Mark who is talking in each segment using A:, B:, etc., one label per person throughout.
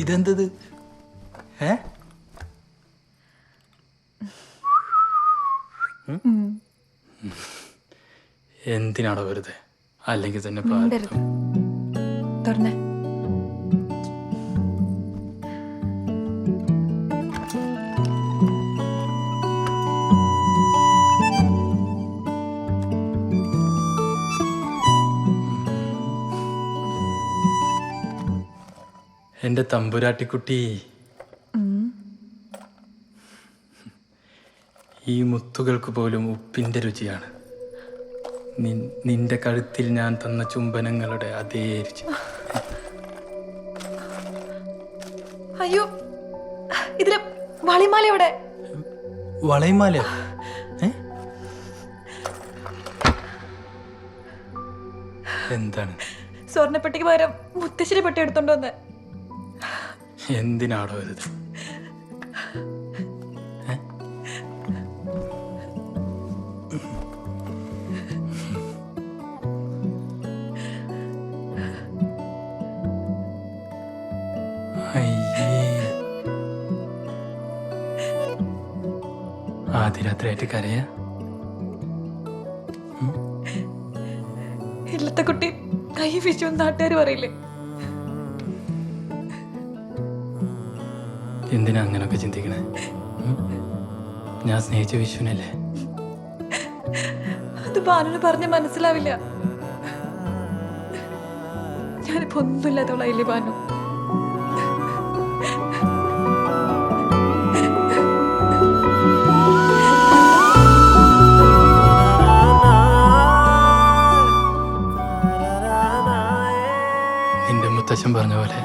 A: ഇതെന്തത്? എന്തിനാണോ വെറുതെ? അല്ലെങ്കിൽ തന്നെ
B: തുറന്നേ.
A: എന്റെ തമ്പുരാട്ടിക്കുട്ടി, ഈ മുത്തുകൾക്ക് പോലും ഉപ്പിന്റെ രുചിയാണ്. നിന്റെ കഴുത്തിൽ ഞാൻ തന്ന ചുംബനങ്ങളുടെ അതേ രുചി.
B: അയ്യോ, ഇതിലെ വളയമാല എവിടെ?
A: വളയമാല? എന്താണ്?
B: സ്വർണ്ണപ്പെട്ടിക്ക് പകരം മുത്തശ്ശേരി പെട്ടി എടുത്തോണ്ട് വന്ന്.
A: എന്തിനാടോ ഇത്? ആദ്യരാത്രിയായിട്ട് കരയാ?
B: ഇല്ലത്തെ കുട്ടി കൈ വീശു നാട്ടുകാർ പറയില്ലേ?
A: എന്തിനാ അങ്ങനൊക്കെ ചിന്തിക്കണേ? ഞാൻ സ്നേഹിച്ച വിഷുവിനല്ലേ?
B: അത് ബാനുന് പറഞ്ഞ് മനസ്സിലാവില്ല. ഞാനിപ്പോ ഒന്നുമില്ലാത്തവളായില്ലേ ബാനു?
A: നിന്റെ മുത്തശ്ശൻ പറഞ്ഞ പോലെ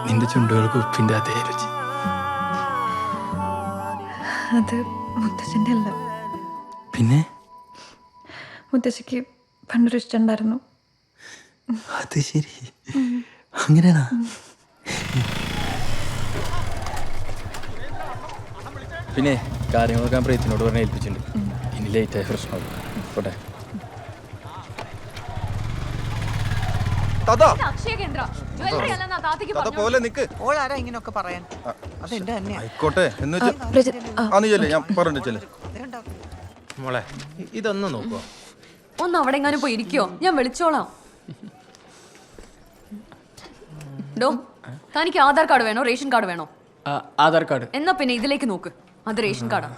A: നിന്റെ ചുണ്ടുകൾക്ക് ഉപ്പിന്റെ അതേ രുചി.
B: അത് മുത്തശ്ശൻ്റെ അല്ല.
A: പിന്നെ?
B: മുത്തശ്ശിക്ക് പണ്ടൊരു ഇഷ്ടമുണ്ടായിരുന്നു.
A: അത് ശരി, അങ്ങനെയാണോ? പിന്നെ കാര്യങ്ങളൊക്കെ ഞാൻ പ്രീതിനോട് പറഞ്ഞ് ഏൽപ്പിച്ചിട്ടുണ്ട്. ഇനി ലേറ്റായ പ്രശ്നമാകും. പോട്ടെ.
C: ആയിക്കോട്ടെ എന്ന് മോളെ ഇതൊന്ന് നോക്കോ.
D: ഒന്ന് അവിടെ എങ്ങാനും പോയി ഇരിക്കോ, ഞാൻ വിളിച്ചോളാം. ഡോ, തനിക്ക് ആധാർ കാർഡ് വേണോ റേഷൻ കാർഡ് വേണോ?
A: ആധാർ കാർഡ്.
D: എന്നാ പിന്നെ ഇതിലേക്ക് നോക്ക്, അത് റേഷൻ കാർഡാ.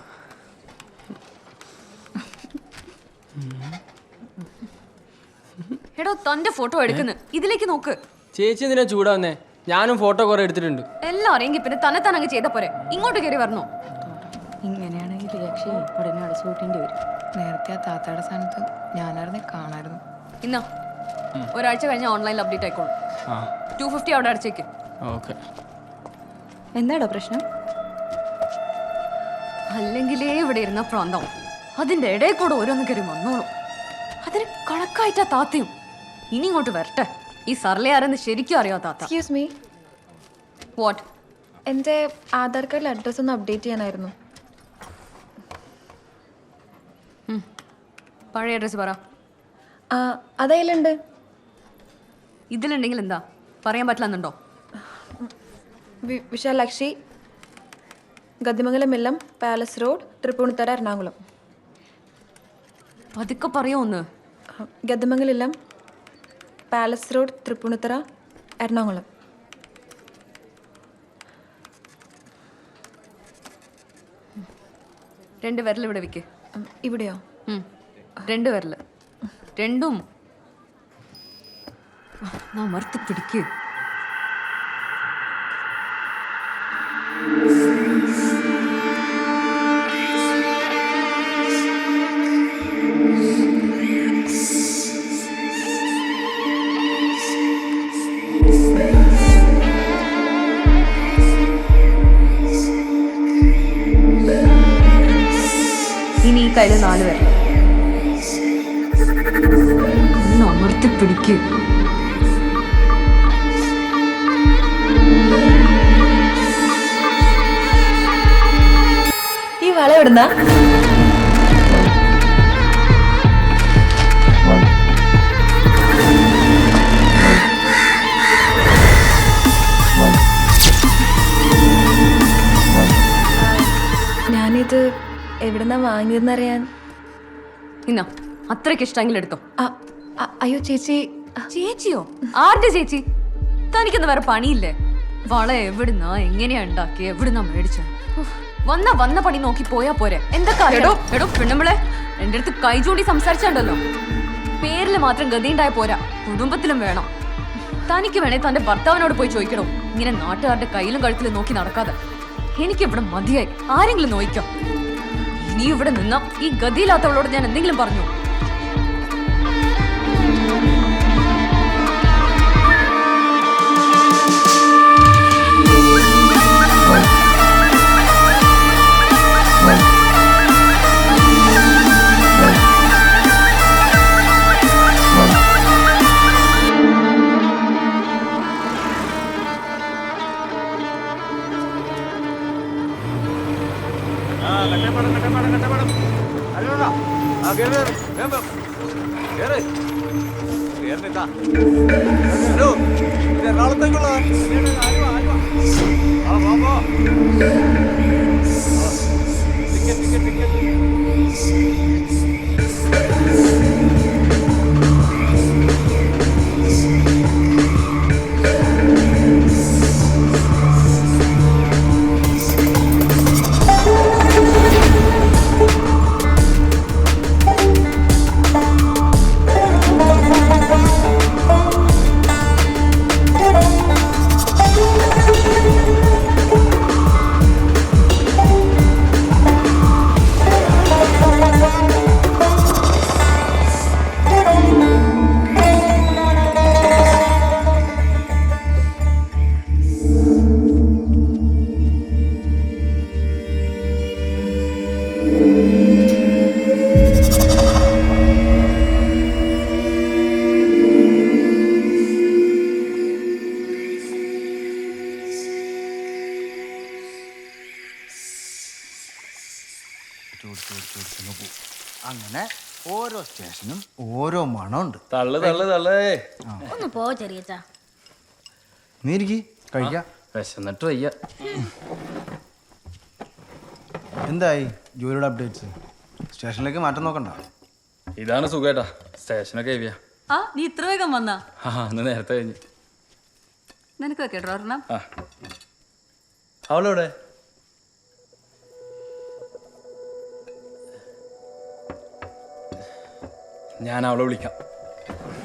D: എടോ, തന്റെ ഫോട്ടോ എടുക്കുന്നു, ഇതിലേക്ക് നോക്ക്.
E: ചേച്ചി എന്തിനാ ചൂടാവുന്നേ? ഞാനും ഫോട്ടോ കുറെ എടുത്തിട്ടുണ്ട്.
D: എല്ലാം അറിയെങ്കിൽ പിന്നെ തന്നെ അങ്ങ് ചെയ്ത പോരെ, ഇങ്ങോട്ട് കയറി വരണോ?
F: ഇങ്ങനെയാണെങ്കിൽ രക്ഷ ഉടനെ അടച്ചു കൂട്ടേണ്ടി വരും. നേരത്തെ ആ താത്തയുടെ സ്ഥാനത്ത് ഞാനായിരുന്നു കാണായിരുന്നു.
D: ഇന്നാ ഒരാഴ്ച കഴിഞ്ഞ ഓൺലൈനിൽ അപ്ഡേറ്റ് ആയിക്കോളും. 250 അവിടെ അടച്ചേക്ക്.
F: എന്താടോ പ്രശ്നം?
D: അല്ലെങ്കിലേ ഇവിടെ ഇരുന്ന പ്രാന്തം അതിന്റെ ഇടയിൽ കൂടെ ഓരോന്ന് കയറി വന്നോളും. അതിന് കണക്കായിട്ടാ താത്തയും. ഇനി ഇങ്ങോട്ട് വരട്ടെ, ഈ സർലെ ആരെന്ന് ശരിക്കും അറിയോ താത്ത?
B: Excuse me.
D: വാട്ട്?
B: എൻ്റെ ആധാർ കാർഡിൽ അഡ്രസ്സ് ഒന്ന് അപ്ഡേറ്റ് ചെയ്യാനായിരുന്നു.
D: പഴയ അഡ്രസ്സ് പറ.
B: അതേലുണ്ട്.
D: ഇതിലുണ്ടെങ്കിൽ എന്താ പറയാൻ പറ്റില്ലെന്നുണ്ടോ?
B: വിശാലാക്ഷി, ഗദ്ദിമംഗലം മില്ലം, പാലസ് റോഡ്, തൃപ്പൂണിത്തറ, എറണാകുളം.
D: അതൊക്കെ പറയോ ഒന്ന്?
B: Gaddimangalam, palace road, Tripunithura, Ernakulam.
D: രണ്ട് വിരൽ ഇവിടെ വെക്ക്.
B: ഇവിടെയോ?
D: രണ്ട് വിരൽ രണ്ടും മറുത്ത് പിടിക്ക്. ഇനി ഈ കയ്യിൽ 4 വിരൽ അമർത്തി പിടിക്ക്.
B: ഈ വള എവിടുന്നാ? എവിടുന്നാ വാങ്ങിയതെന്നറിയാൻ.
D: ഇന്നാ അത്രയ്ക്ക് ഇഷ്ടമെങ്കിലും എടുത്തോ.
B: അയ്യോ ചേച്ചി.
D: ചേച്ചിയോ? ആരുടെ ചേച്ചി? തനിക്കൊന്നും വേറെ പണിയില്ലേ? വള എവിടുന്നാ, എങ്ങനെയാ ഉണ്ടാക്കി, എവിടുന്നാ മേടിച്ച? വന്ന പണി നോക്കി പോയാ പോരെ. എന്തൊക്കെ എടോ പെണ്ണുമ്പളെ, എന്റെ അടുത്ത് കൈ ചൂണ്ടി സംസാരിച്ചാണ്ടല്ലോ. പേരില് മാത്രം ഗതിയുണ്ടായ പോരാ, കുടുംബത്തിലും വേണം. തനിക്ക് വേണേ തന്റെ ഭർത്താവിനോട് പോയി ചോദിക്കണോ, ഇങ്ങനെ നാട്ടുകാരുടെ കയ്യിലും കഴുത്തിലും നോക്കി നടക്കാതെ. എനിക്കിവിടെ മതിയായി, ആരെങ്കിലും നോയിക്കോ. ഇനി ഇവിടെ നിന്ന ഈ ഗതിയില്ലാത്തവളോട് ഞാൻ എന്തെങ്കിലും പറഞ്ഞു.
G: അങ്ങനെ ഓരോ സ്റ്റേഷനും ഓരോ മണമുണ്ട്.
H: ഒന്ന് പോ ചെറിയച്ചാ.
G: നീ ഇരിക്കി കഴിക്കാം.
A: വിശന്നിട്ട് വയ്യ.
G: എന്തായി ജോലിയുടെ അപ്ഡേറ്റ്സ്? സ്റ്റേഷനിലേക്ക് മാറ്റം നോക്കണ്ട.
A: ഇതാണ് സുഖേട്ടാ, സ്റ്റേഷനൊക്കെ ഹെവിയാ.
D: നീ ഇത്ര വേഗം വന്നാ?
A: അന്ന് നേരത്തെ കഴിഞ്ഞു.
D: നിനക്ക് കേട്ടോ ഒരെണ്ണം.
A: അവളെവിടെ? ഞാൻ അവളെ വിളിക്കാം.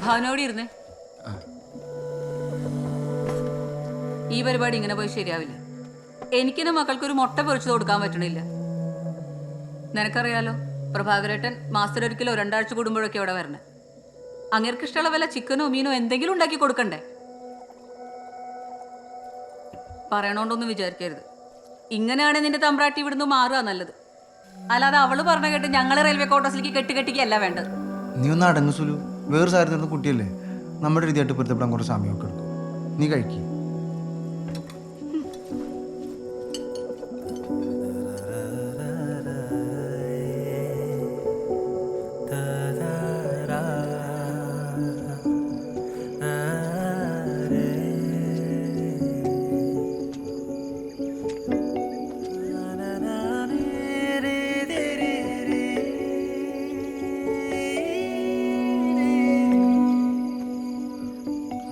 D: ഭാവനോട് ഇരുന്നേ. ഈ പരിപാടി ഇങ്ങനെ പോയി ശരിയാവില്ല. എനിക്കെന്റെ മക്കൾക്കൊരു മുട്ട പൊരിച്ചു കൊടുക്കാൻ പറ്റണില്ല. നിനക്കറിയാലോ, പ്രഭാകരേട്ടൻ മാസത്തിലൊരിക്കലോ 2 ആഴ്ച കൂടുമ്പോഴൊക്കെ ഇവിടെ വരണേ. അങ്ങേർക്ക് ഇഷ്ടമുള്ള വല്ല ചിക്കനോ മീനോ എന്തെങ്കിലും ഉണ്ടാക്കി കൊടുക്കണ്ടേ? പറയണോണ്ടൊന്നും വിചാരിക്കരുത്. ഇങ്ങനെയാണെങ്കിൽ നിന്റെ തമ്പ്രാട്ടി ഇവിടുന്ന് മാറുക നല്ലത്. അല്ലാതെ അവള് പറഞ്ഞ കേട്ട് ഞങ്ങളെ റെയിൽവേ ക്വാർട്ടേഴ്സിലേക്ക് കെട്ടിക്കല്ല വേണ്ടത്.
G: നീ ഒന്ന് അടങ്ങു സുലു. വേറെ സാരി തരുന്ന കുട്ടിയല്ലേ, നമ്മുടെ രീതിയായിട്ട് പൊരുത്തപ്പെടാൻ കുറച്ച് സമയമൊക്കെ എടുക്കും. നീ കഴിക്കും.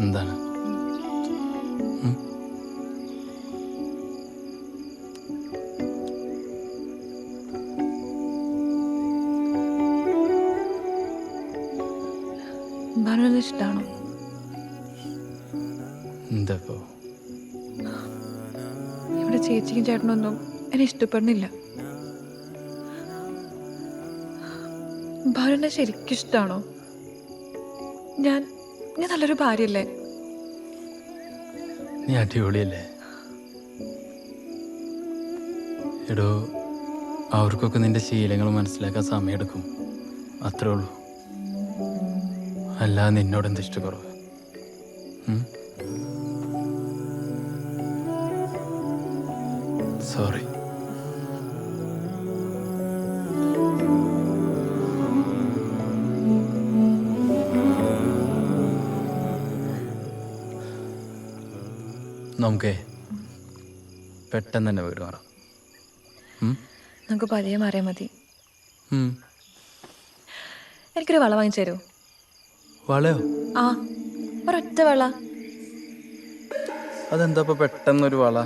A: എന്താണ്?
B: ഭാനുവിന് ഇഷ്ടമാണോ?
A: എന്താ
B: ഇവിടെ ചേച്ചിക്കും ചേട്ടനൊന്നും എന്നെ ഇഷ്ടപ്പെടുന്നില്ല. ഭാനുവിനെ ശരിക്കും ഇഷ്ടമാണോ? ഞാൻ നല്ലൊരു ഭാര്യയല്ലേ?
A: നീ അടിപൊളിയല്ലേ? എടോ, അവർക്കൊക്കെ നിന്റെ ശീലങ്ങൾ മനസ്സിലാക്കാൻ സമയമെടുക്കും, അത്രേ ഉള്ളൂ. അല്ലാതെ നിന്നോട് എന്ത് ഇഷ്ടക്കുറവ്? സോറി. നമുക്കേ പെട്ടെന്ന് തന്നെ വീട് മാറാം.
B: നമുക്ക് പതിയെ മാറിയാൽ മതി. എനിക്കൊരു വള വാങ്ങിച്ചു തരുമോ?
A: വളയോ?
B: ആ, ഒരൊറ്റ വള.
A: അതെന്താ ഇപ്പൊ പെട്ടെന്നൊരു വള?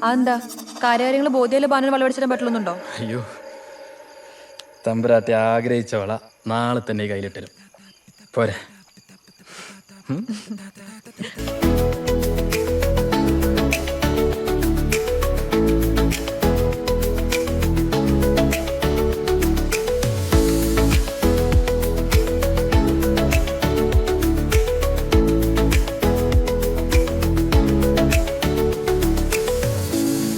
B: അതെന്താ കാര്യങ്ങൾ ബോധ്യയില് ബാനൽ വള മേടിച്ചിടാൻ പറ്റുന്നുണ്ടോ?
A: അയ്യോ, തമ്പുരാട്ടി ആഗ്രഹിച്ച വള നാളെ തന്നെ കയ്യിലിട്ടരും പോരെ.